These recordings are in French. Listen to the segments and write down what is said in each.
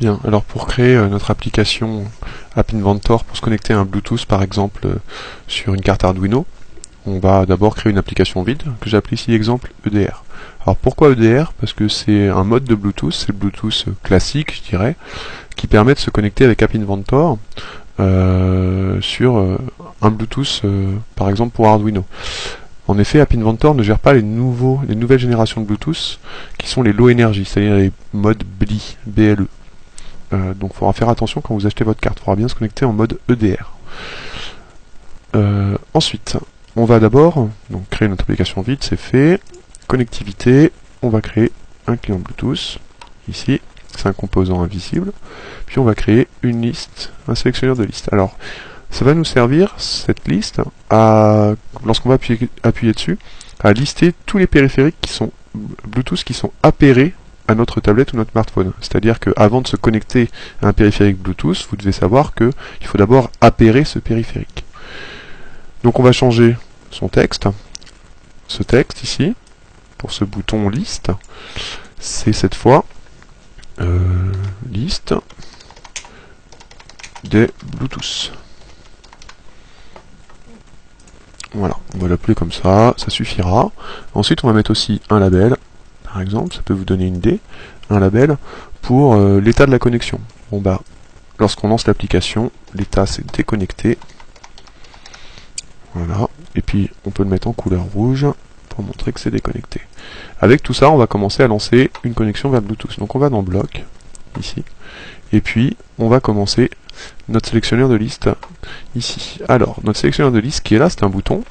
Bien, alors pour créer notre application App Inventor pour se connecter à un Bluetooth par exemple sur une carte Arduino, on va d'abord créer une application vide que j'appelle ici exemple EDR. Alors pourquoi EDR? Parce que c'est un mode de Bluetooth, c'est le Bluetooth classique je dirais, qui permet de se connecter avec App Inventor sur un Bluetooth par exemple pour Arduino. En effet, App Inventor ne gère pas les nouvelles générations de Bluetooth qui sont les low energy, c'est-à-dire les modes BLE, BLE. Donc il faudra faire attention quand vous achetez votre carte, il faudra bien se connecter en mode EDR. Ensuite, on va d'abord créer notre application vide, c'est fait. Connectivité, on va créer un client Bluetooth, ici, c'est un composant invisible. Puis on va créer une liste, un sélectionneur de liste. Alors, ça va nous servir, cette liste, lorsqu'on va appuyer dessus, à lister tous les périphériques qui sont Bluetooth qui sont appairés à notre tablette ou notre smartphone. C'est-à-dire qu'avant de se connecter à un périphérique Bluetooth, vous devez savoir qu'il faut d'abord appairer ce périphérique. Donc on va changer son texte. Ce texte ici, pour ce bouton liste, c'est cette fois liste des Bluetooth. Voilà, on va l'appeler comme ça suffira. Ensuite on va mettre aussi un label. Par exemple, ça peut vous donner une idée, un label pour l'état de la connexion. Bon bah, lorsqu'on lance l'application, l'état c'est déconnecté. Voilà, et puis on peut le mettre en couleur rouge pour montrer que c'est déconnecté. Avec tout ça, on va commencer à lancer une connexion vers Bluetooth. Donc on va dans Bloc, ici, et puis on va commencer notre sélectionneur de liste ici. Alors, notre sélectionneur de liste qui est là, c'est un bouton.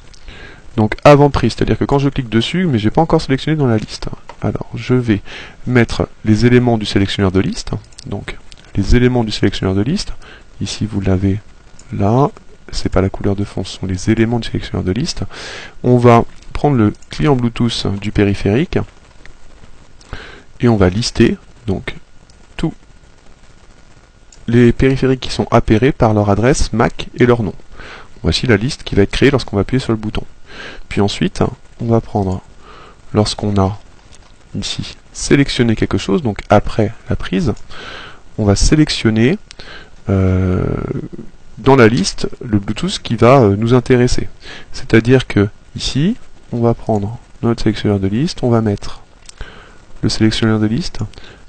Donc avant prise, c'est-à-dire que quand je clique dessus, mais j'ai pas encore sélectionné dans la liste. Alors je vais mettre les éléments du sélectionneur de liste. Donc les éléments du sélectionneur de liste, ici vous l'avez là, c'est pas la couleur de fond, ce sont les éléments du sélectionneur de liste. On va prendre le client Bluetooth du périphérique et on va lister donc tous les périphériques qui sont appairés par leur adresse MAC et leur nom. Voici la liste qui va être créée lorsqu'on va appuyer sur le bouton. Puis ensuite, on va prendre, lorsqu'on a ici sélectionné quelque chose, donc après la prise, on va sélectionner dans la liste le Bluetooth qui va nous intéresser. C'est-à-dire que ici, on va prendre notre sélectionneur de liste, on va mettre le sélectionneur de liste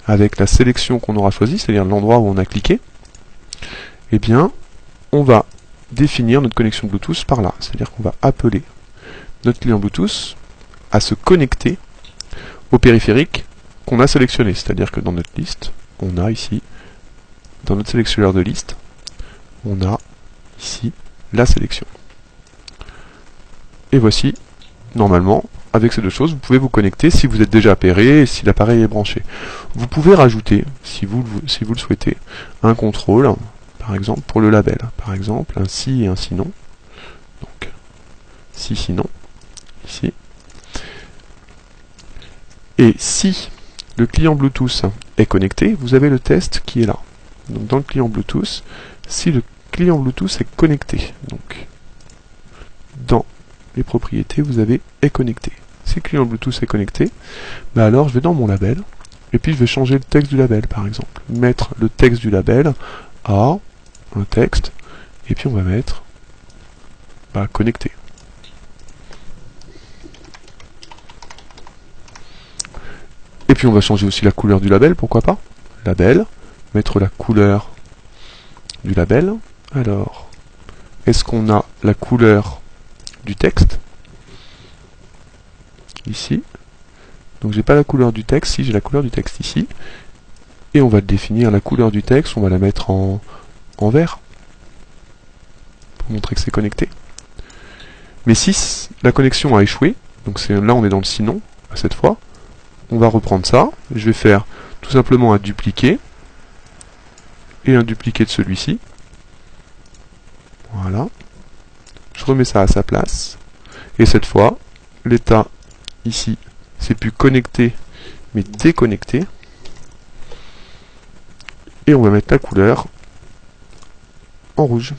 avec la sélection qu'on aura choisie, c'est-à-dire l'endroit où on a cliqué. Eh bien, on va définir notre connexion Bluetooth par là, c'est-à-dire qu'on va appeler notre client Bluetooth à se connecter au périphérique qu'on a sélectionné, c'est-à-dire que dans notre liste, on a ici, dans notre sélectionneur de liste, on a ici la sélection. Et voici, normalement, avec ces deux choses, vous pouvez vous connecter si vous êtes déjà appairé et si l'appareil est branché. Vous pouvez rajouter, si vous le souhaitez, un contrôle, par exemple pour le label, par exemple un si et un sinon. Donc, si, sinon, ici. Et si le client Bluetooth est connecté, vous avez le test qui est là. Donc dans le client Bluetooth, si le client Bluetooth est connecté, donc dans les propriétés, vous avez est connecté. Si le client Bluetooth est connecté, bah alors je vais dans mon label, et puis je vais changer le texte du label, par exemple. Mettre le texte du label à un texte, et puis on va mettre connecté. Et puis on va changer aussi la couleur du label, pourquoi pas. Label, mettre la couleur du label. Alors, est-ce qu'on a la couleur du texte ici? Donc j'ai pas la couleur du texte, si j'ai la couleur du texte ici. Et on va définir la couleur du texte, on va la mettre en vert pour montrer que c'est connecté. Mais si la connexion a échoué, donc là on est dans le sinon, cette fois, on va reprendre ça, je vais faire tout simplement un dupliqué et un dupliqué de celui-ci. Voilà. Je remets ça à sa place. Et cette fois, l'état ici, c'est plus connecté, mais déconnecté. Et on va mettre la couleur en rouge.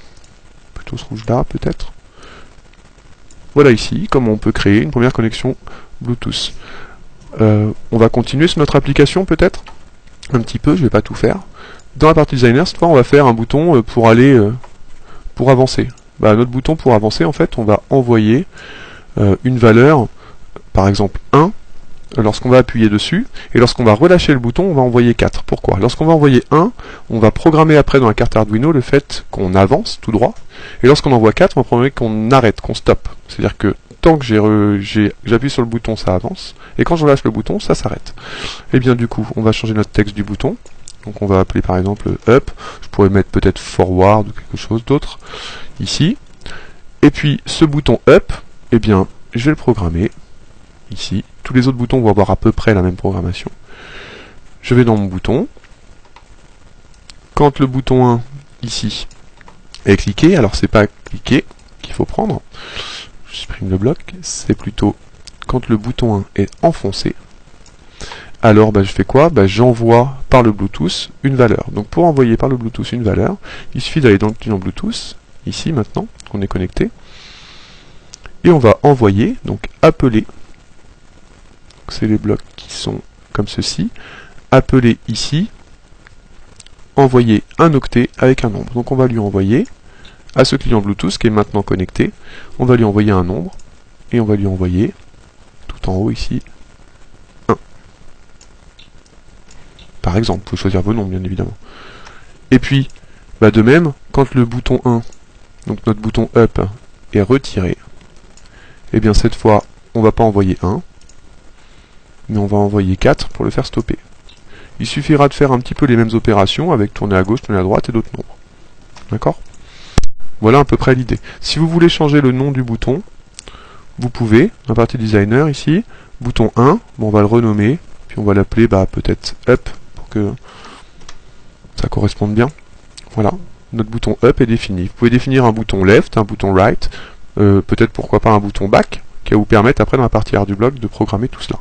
Plutôt ce rouge-là, peut-être. Voilà ici, comment on peut créer une première connexion Bluetooth. On va continuer sur notre application, peut-être. un petit peu, je vais pas tout faire. Dans la partie designer, cette fois, on va faire un bouton pour aller, pour avancer. Bah, notre bouton pour avancer, en fait, on va envoyer une valeur, par exemple 1, lorsqu'on va appuyer dessus, et lorsqu'on va relâcher le bouton, on va envoyer 4. Pourquoi? Lorsqu'on va envoyer 1, on va programmer après dans la carte Arduino le fait qu'on avance tout droit, et lorsqu'on envoie 4, on va programmer qu'on arrête, qu'on stoppe. C'est-à-dire que tant que j'appuie sur le bouton, ça avance, et quand je relâche le bouton, ça s'arrête. Et bien du coup, on va changer notre texte du bouton, donc on va appeler par exemple up, je pourrais mettre peut-être forward ou quelque chose d'autre, ici, et puis ce bouton up, eh bien, je vais le programmer, ici. Tous les autres boutons vont avoir à peu près la même programmation. Je vais dans mon bouton. Quand le bouton 1, ici, est cliqué, alors c'est pas cliqué qu'il faut prendre, je supprime le bloc, c'est plutôt quand le bouton 1 est enfoncé, alors bah, je fais quoi? Bah, j'envoie par le Bluetooth une valeur. Donc pour envoyer par le Bluetooth une valeur, il suffit d'aller dans le client Bluetooth, ici maintenant, qu'on est connecté, et on va envoyer, donc appeler, c'est les blocs qui sont comme ceci, appeler ici, envoyer un octet avec un nombre. Donc on va lui envoyer, à ce client Bluetooth qui est maintenant connecté, on va lui envoyer un nombre, et on va lui envoyer, tout en haut ici, 1. Par exemple, vous pouvez choisir vos nombres bien évidemment. Et puis, bah de même, quand le bouton 1, donc notre bouton up, est retiré, et bien cette fois, on va pas envoyer 1, mais on va envoyer 4 pour le faire stopper. Il suffira de faire un petit peu les mêmes opérations avec tourner à gauche, tourner à droite et d'autres nombres. D'accord? Voilà à peu près l'idée. Si vous voulez changer le nom du bouton, vous pouvez, dans la partie designer ici, bouton 1, bon, on va le renommer, puis on va l'appeler bah, peut-être up pour que ça corresponde bien. Voilà, notre bouton up est défini. Vous pouvez définir un bouton left, un bouton right, peut-être pourquoi pas un bouton back, qui va vous permettre après dans la partie ArduBlock de programmer tout cela.